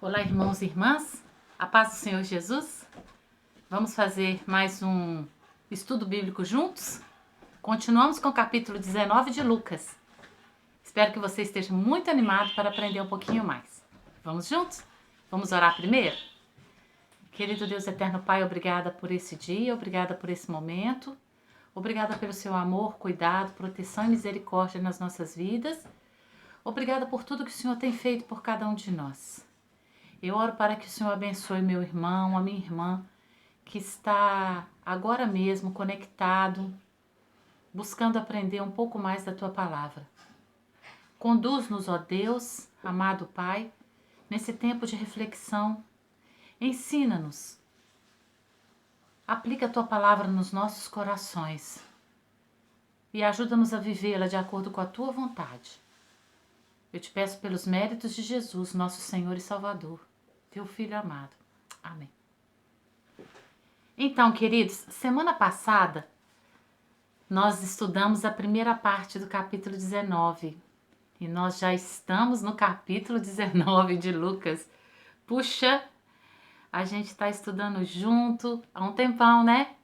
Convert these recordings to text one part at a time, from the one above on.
Olá, irmãos e irmãs, a paz do Senhor Jesus. Vamos fazer mais um estudo bíblico juntos? Continuamos com o capítulo 19 de Lucas. Espero que você esteja muito animado para aprender um pouquinho mais. Vamos juntos? Vamos orar primeiro? Querido Deus eterno Pai, obrigada por esse dia, obrigada por esse momento. Obrigada pelo seu amor, cuidado, proteção e misericórdia nas nossas vidas. Obrigada por tudo que o Senhor tem feito por cada um de nós. Eu oro para que o Senhor abençoe meu irmão, a minha irmã, que está agora mesmo conectado, buscando aprender um pouco mais da Tua Palavra. Conduz-nos, ó Deus, amado Pai, nesse tempo de reflexão. Ensina-nos. Aplica a Tua Palavra nos nossos corações e ajuda-nos a vivê-la de acordo com a Tua vontade. Eu te peço pelos méritos de Jesus, nosso Senhor e Salvador, Teu Filho amado. Amém. Então, queridos, semana passada nós estudamos a primeira parte do capítulo 19 e nós já estamos no capítulo 19 de Lucas. Puxa, a gente está estudando junto há um tempão, né?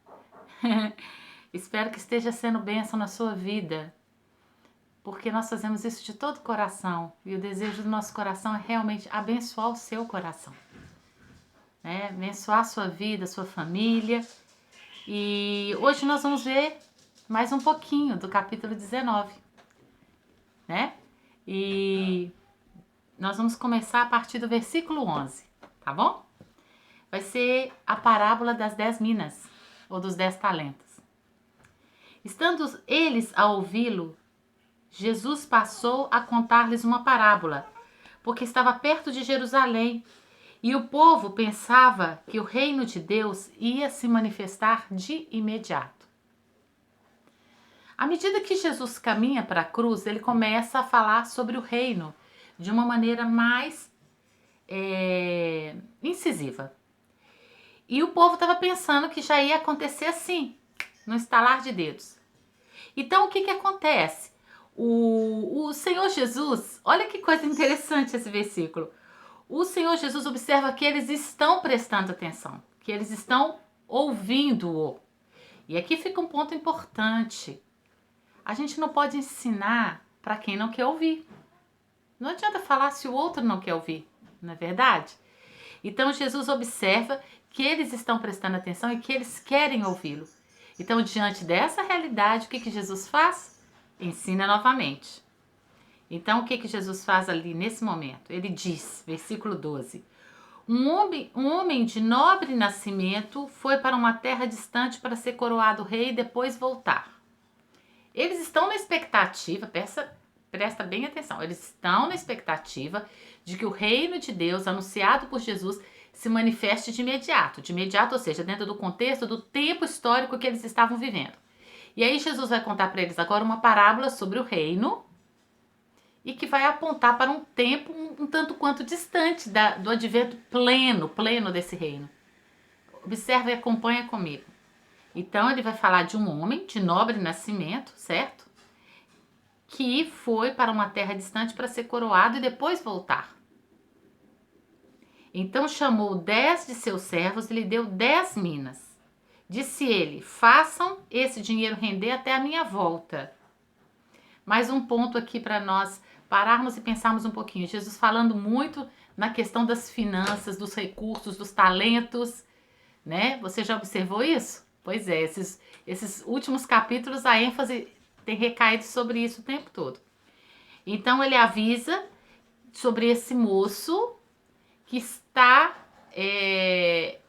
Espero que esteja sendo bênção na sua vida, porque nós fazemos isso de todo o coração e o desejo do nosso coração é realmente abençoar o seu coração, né? Abençoar a sua vida, a sua família. E hoje nós vamos ver mais um pouquinho do capítulo 19, né? E nós vamos começar a partir do versículo 11, tá bom? Vai ser a parábola das 10 minas, ou dos 10 talentos. Estando eles a ouvi-lo, Jesus passou a contar-lhes uma parábola, porque estava perto de Jerusalém, e o povo pensava que o reino de Deus ia se manifestar de imediato. À medida que Jesus caminha para a cruz, ele começa a falar sobre o reino de uma maneira mais incisiva. E o povo estava pensando que já ia acontecer assim, no estalar de dedos. Então, o que acontece? O Senhor Jesus, olha que coisa interessante esse versículo. O Senhor Jesus observa que eles estão prestando atenção, que eles estão ouvindo-o. E aqui fica um ponto importante. A gente não pode ensinar para quem não quer ouvir. Não adianta falar se o outro não quer ouvir, não é verdade? Então Jesus observa que eles estão prestando atenção e que eles querem ouvi-lo. Então, diante dessa realidade, o que Jesus faz? Ensina novamente. Então, o que Jesus faz ali nesse momento? Ele diz, versículo 12: Um homem de nobre nascimento foi para uma terra distante para ser coroado rei e depois voltar. Eles estão na expectativa, presta bem atenção, eles estão na expectativa de que o reino de Deus, anunciado por Jesus, se manifeste de imediato, ou seja, dentro do contexto do tempo histórico que eles estavam vivendo. E aí Jesus vai contar para eles agora uma parábola sobre o reino e que vai apontar para um tempo um tanto quanto distante do advento pleno desse reino. Observa e acompanha comigo. Então ele vai falar de um homem de nobre nascimento, certo? Que foi para uma terra distante para ser coroado e depois voltar. Então chamou 10 de seus servos e lhe deu 10 minas. Disse ele: façam esse dinheiro render até a minha volta. Mais um ponto aqui para nós pararmos e pensarmos um pouquinho. Jesus falando muito na questão das finanças, dos recursos, dos talentos, né? Você já observou isso? Pois é, esses últimos capítulos a ênfase tem recaído sobre isso o tempo todo. Então ele avisa sobre esse moço que está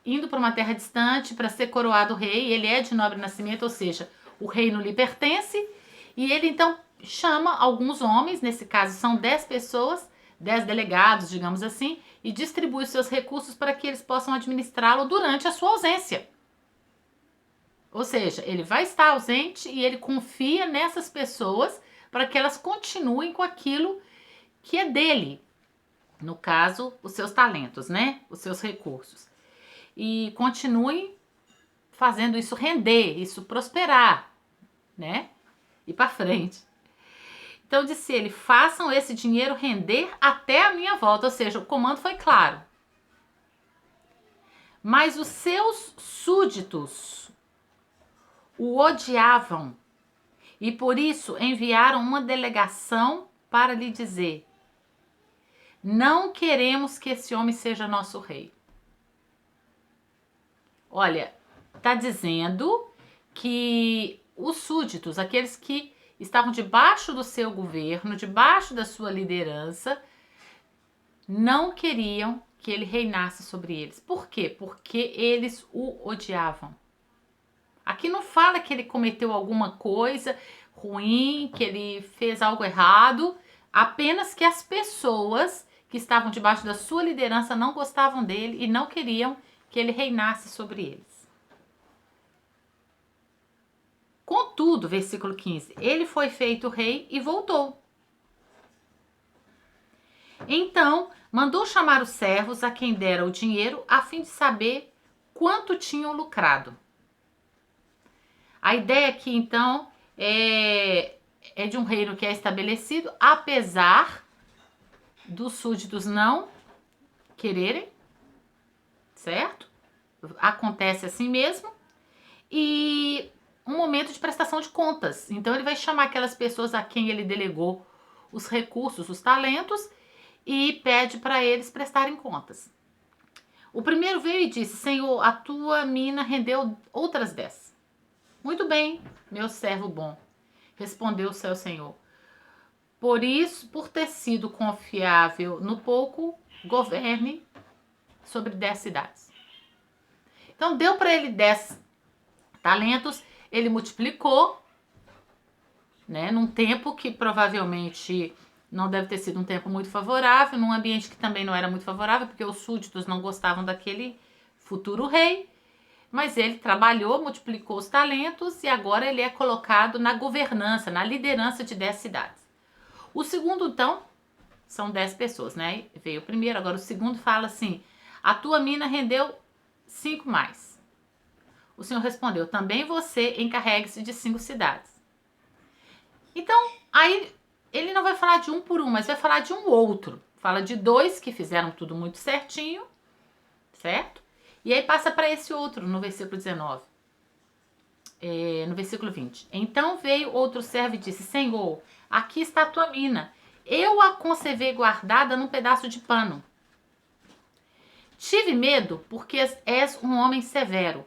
indo para uma terra distante para ser coroado rei. Ele é de nobre nascimento, ou seja, o reino lhe pertence. E ele então chama alguns homens, nesse caso são 10 pessoas, 10 delegados, digamos assim, e distribui os seus recursos para que eles possam administrá-lo durante a sua ausência. Ou seja, ele vai estar ausente e ele confia nessas pessoas para que elas continuem com aquilo que é dele. No caso, os seus talentos, né? Os seus recursos. E continuem fazendo isso render, isso prosperar, né? E para frente. Então disse ele: façam esse dinheiro render até a minha volta. Ou seja, o comando foi claro. Mas os seus súditos o odiavam e por isso enviaram uma delegação para lhe dizer: não queremos que esse homem seja nosso rei. Olha, está dizendo que os súditos, aqueles que estavam debaixo do seu governo, debaixo da sua liderança, não queriam que ele reinasse sobre eles. Por quê? Porque eles o odiavam. Aqui não fala que ele cometeu alguma coisa ruim, que ele fez algo errado, apenas que as pessoas que estavam debaixo da sua liderança não gostavam dele e não queriam que ele reinasse sobre eles. Contudo, versículo 15, ele foi feito rei e voltou. Então, mandou chamar os servos a quem dera o dinheiro, a fim de saber quanto tinham lucrado. A ideia aqui, então, é de um reino que é estabelecido, apesar dos súditos não quererem, certo? Acontece assim mesmo. E um momento de prestação de contas. Então, ele vai chamar aquelas pessoas a quem ele delegou os recursos, os talentos, e pede para eles prestarem contas. O primeiro veio e disse: Senhor, a tua mina rendeu outras 10. Muito bem, meu servo bom, respondeu o seu senhor. Por isso, por ter sido confiável no pouco, governe sobre 10 cidades. Então, deu para ele 10 talentos, ele multiplicou, né, num tempo que provavelmente não deve ter sido um tempo muito favorável, num ambiente que também não era muito favorável, porque os súditos não gostavam daquele futuro rei. Mas ele trabalhou, multiplicou os talentos e agora ele é colocado na governança, na liderança de 10 cidades. O segundo, então, são 10 pessoas, né? Veio o primeiro, agora o segundo fala assim: a tua mina rendeu 5 mais. O Senhor respondeu: também você encarregue-se de 5 cidades. Então, aí ele não vai falar de um por um, mas vai falar de um outro. Fala de 2 que fizeram tudo muito certinho, certo? E aí passa para esse outro, no versículo 19. No versículo 20. Então veio outro servo e disse: Senhor, aqui está a tua mina. Eu a conservei guardada num pedaço de pano. Tive medo, porque és um homem severo.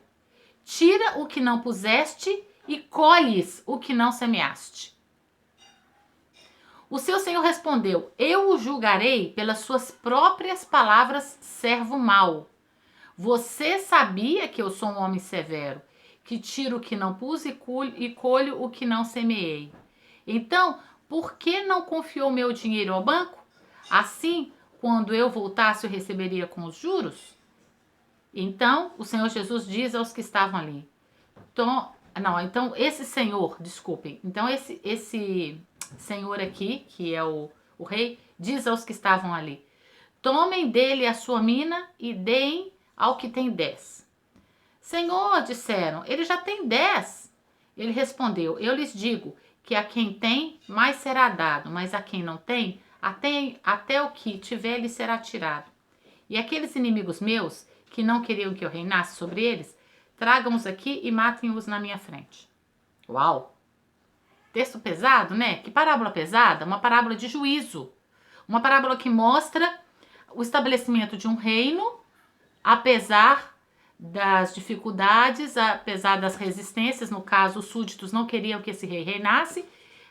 Tira o que não puseste e colhes o que não semeaste. O seu senhor respondeu: Eu o julgarei pelas suas próprias palavras, servo mau. Você sabia que eu sou um homem severo, que tiro o que não pus e colho o que não semeei. Então, por que não confiou meu dinheiro ao banco? Assim, quando eu voltasse, eu receberia com os juros? Então, o Senhor Jesus diz aos que estavam ali. Então, esse senhor, desculpem. Então, esse senhor aqui, que é o rei, diz aos que estavam ali: tomem dele a sua mina e deem ao que tem 10. Senhor, disseram, ele já tem 10. Ele respondeu: eu lhes digo que a quem tem, mais será dado, mas a quem não tem, até o que tiver lhe será tirado. E aqueles inimigos meus, que não queriam que eu reinasse sobre eles, tragam-os aqui e matem-os na minha frente. Uau! Texto pesado, né? Que parábola pesada? Uma parábola de juízo. Uma parábola que mostra o estabelecimento de um reino, apesar das dificuldades, apesar das resistências. No caso, os súditos não queriam que esse rei reinasse.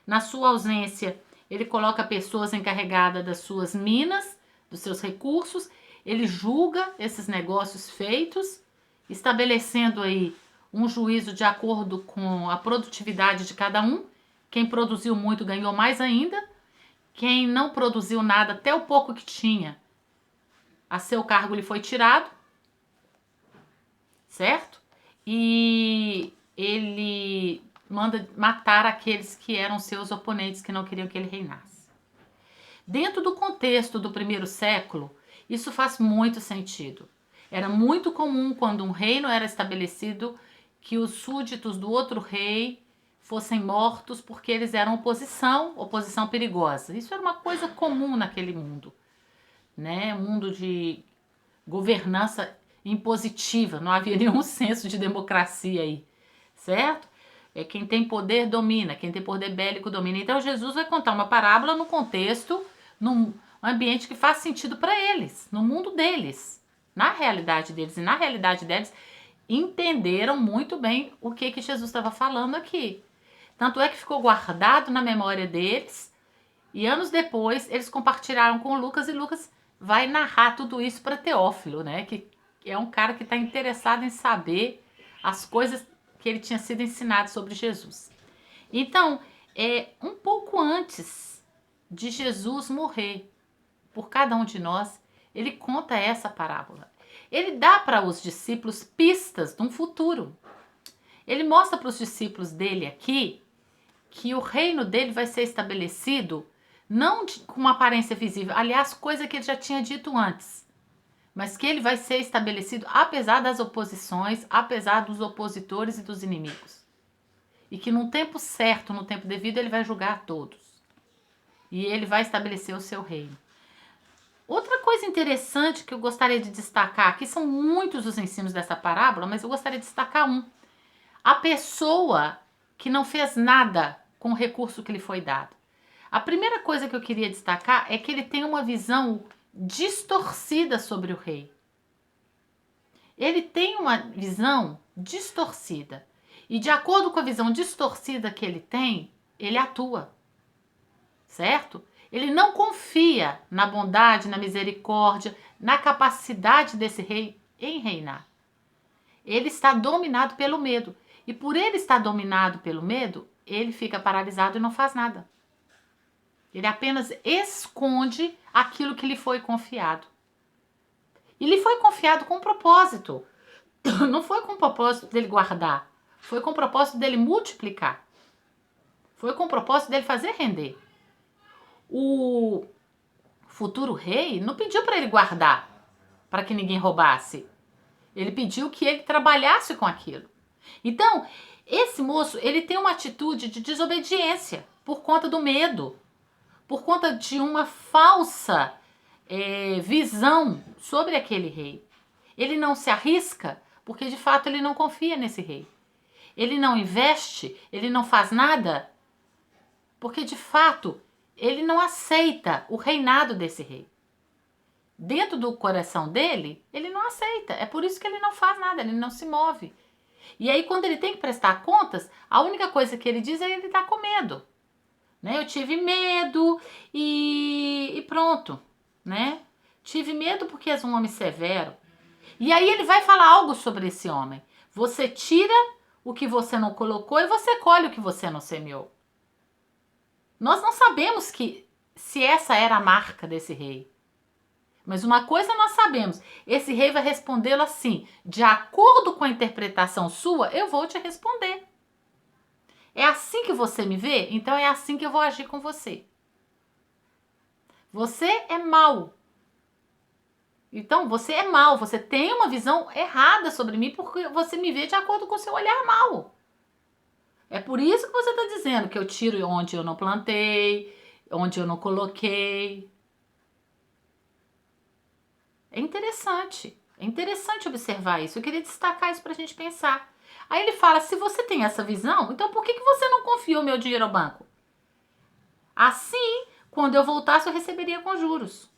Na sua ausência, ele coloca pessoas encarregadas das suas minas, dos seus recursos. Ele julga esses negócios feitos, estabelecendo aí um juízo de acordo com a produtividade de cada um. Quem produziu muito ganhou mais ainda. Quem não produziu nada, até o pouco que tinha, a seu cargo lhe foi tirado, certo? E ele manda matar aqueles que eram seus oponentes, que não queriam que ele reinasse. Dentro do contexto do primeiro século, isso faz muito sentido. Era muito comum, quando um reino era estabelecido, que os súditos do outro rei fossem mortos porque eles eram oposição perigosa. Isso era uma coisa comum naquele mundo, né? Mundo de governança impositiva, não havia nenhum senso de democracia aí, certo? Quem tem poder domina, quem tem poder bélico domina. Então Jesus vai contar uma parábola no contexto, num ambiente que faz sentido para eles, no mundo deles, na realidade deles. E na realidade deles, entenderam muito bem o que Jesus estava falando aqui. Tanto é que ficou guardado na memória deles, e anos depois eles compartilharam com Lucas, e Lucas vai narrar tudo isso para Teófilo, né? Que é um cara que está interessado em saber as coisas que ele tinha sido ensinado sobre Jesus. Então, um pouco antes de Jesus morrer por cada um de nós, ele conta essa parábola. Ele dá para os discípulos pistas de um futuro. Ele mostra para os discípulos dele aqui que o reino dele vai ser estabelecido não com uma aparência visível, aliás, coisa que ele já tinha dito antes, mas que ele vai ser estabelecido apesar das oposições, apesar dos opositores e dos inimigos. E que no tempo certo, no tempo devido, ele vai julgar a todos. E ele vai estabelecer o seu reino. Outra coisa interessante que eu gostaria de destacar, aqui são muitos os ensinos dessa parábola, mas eu gostaria de destacar um. A pessoa que não fez nada com o recurso que lhe foi dado. A primeira coisa que eu queria destacar é que ele tem uma visão distorcida sobre o rei. Ele tem uma visão distorcida. E de acordo com a visão distorcida que ele tem, ele atua. Certo? Ele não confia na bondade, na misericórdia, na capacidade desse rei em reinar. Ele está dominado pelo medo. E por ele estar dominado pelo medo, ele fica paralisado e não faz nada. Ele apenas esconde aquilo que lhe foi confiado. E lhe foi confiado com um propósito. Não foi com o propósito dele guardar. Foi com o propósito dele multiplicar. Foi com o propósito dele fazer render. O futuro rei não pediu para ele guardar, para que ninguém roubasse. Ele pediu que ele trabalhasse com aquilo. Então, esse moço, ele tem uma atitude de desobediência por conta do medo, por conta de uma falsa visão sobre aquele rei. Ele não se arrisca porque, de fato, ele não confia nesse rei. Ele não investe, ele não faz nada porque, de fato, ele não aceita o reinado desse rei. Dentro do coração dele, ele não aceita. É por isso que ele não faz nada, ele não se move. E aí, quando ele tem que prestar contas, a única coisa que ele diz é que ele está com medo. Né? Eu tive medo e pronto. Né? Tive medo porque és um homem severo. E aí ele vai falar algo sobre esse homem. Você tira o que você não colocou e você colhe o que você não semeou. Nós não sabemos se essa era a marca desse rei. Mas uma coisa nós sabemos, esse rei vai respondê-lo assim, de acordo com a interpretação sua, eu vou te responder. É assim que você me vê? Então é assim que eu vou agir com você. Você é mau. Então você é mau, você tem uma visão errada sobre mim porque você me vê de acordo com o seu olhar mau. É por isso que você está dizendo que eu tiro onde eu não plantei, onde eu não coloquei. É interessante observar isso. Eu queria destacar isso para a gente pensar. Aí ele fala, se você tem essa visão, então por que você não confiou meu dinheiro ao banco? Assim, quando eu voltasse, eu receberia com juros.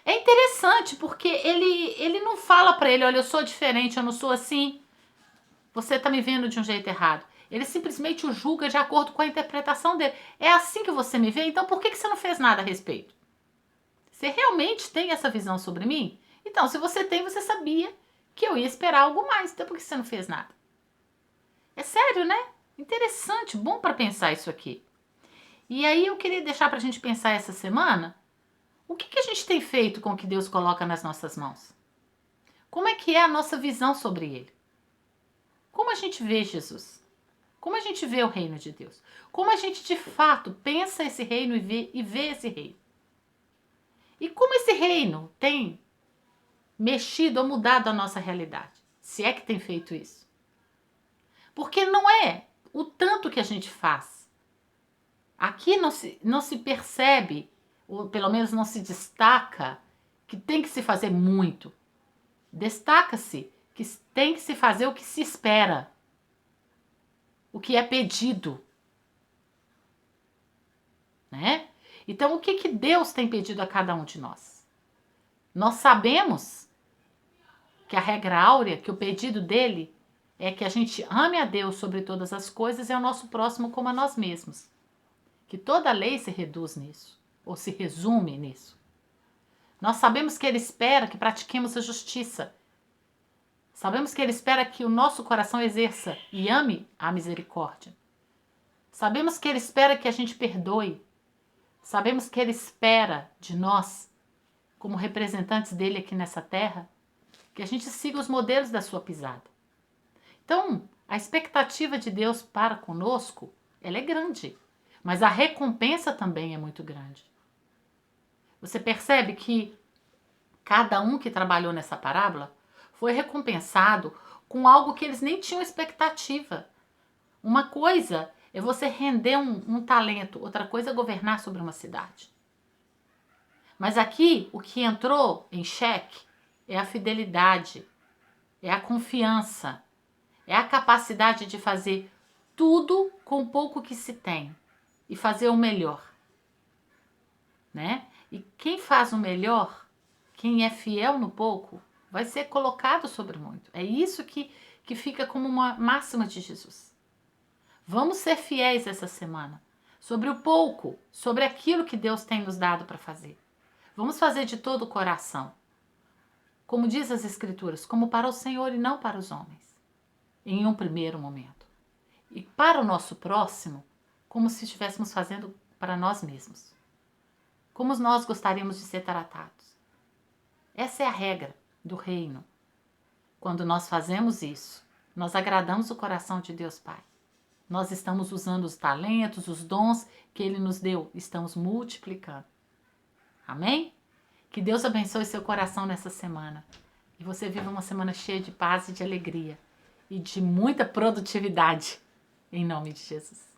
É interessante porque ele não fala para ele, olha, eu sou diferente, eu não sou assim. Você está me vendo de um jeito errado. Ele simplesmente o julga de acordo com a interpretação dele. É assim que você me vê? Então por que você não fez nada a respeito? Você realmente tem essa visão sobre mim? Então, se você tem, você sabia que eu ia esperar algo mais. Então por que você não fez nada? É sério, né? Interessante, bom para pensar isso aqui. E aí eu queria deixar para a gente pensar essa semana, o que a gente tem feito com o que Deus coloca nas nossas mãos? Como é que é a nossa visão sobre Ele? Como a gente vê Jesus? Como a gente vê o reino de Deus? Como a gente de fato pensa esse reino e vê esse reino? E como esse reino tem mexido ou mudado a nossa realidade? Se é que tem feito isso. Porque não é o tanto que a gente faz. Aqui não se percebe, ou pelo menos não se destaca, que tem que se fazer muito. Destaca-se que tem que se fazer o que se espera, o que é pedido, né? Então, o que Deus tem pedido a cada um de nós? Nós sabemos que a regra áurea, que o pedido dele é que a gente ame a Deus sobre todas as coisas e ao nosso próximo como a nós mesmos. Que toda lei se reduz nisso, ou se resume nisso. Nós sabemos que ele espera que pratiquemos a justiça. Sabemos que ele espera que o nosso coração exerça e ame a misericórdia. Sabemos que ele espera que a gente perdoe. Sabemos que ele espera de nós, como representantes dele aqui nessa terra, que a gente siga os modelos da sua pisada. Então, a expectativa de Deus para conosco, ela é grande, mas a recompensa também é muito grande. Você percebe que cada um que trabalhou nessa parábola foi recompensado com algo que eles nem tinham expectativa. Uma coisa é você render um talento, outra coisa é governar sobre uma cidade. Mas aqui, o que entrou em xeque é a fidelidade, é a confiança, é a capacidade de fazer tudo com o pouco que se tem e fazer o melhor, né? E quem faz o melhor, quem é fiel no pouco, vai ser colocado sobre muito. É isso que fica como uma máxima de Jesus. Vamos ser fiéis essa semana sobre o pouco, sobre aquilo que Deus tem nos dado para fazer. Vamos fazer de todo o coração. Como diz as Escrituras, como para o Senhor e não para os homens, em um primeiro momento. E para o nosso próximo, como se estivéssemos fazendo para nós mesmos. Como nós gostaríamos de ser tratados. Essa é a regra do reino. Quando nós fazemos isso, nós agradamos o coração de Deus Pai. Nós estamos usando os talentos, os dons que Ele nos deu, estamos multiplicando. Amém? Que Deus abençoe seu coração nessa semana. E você viva uma semana cheia de paz e de alegria. E de muita produtividade. Em nome de Jesus.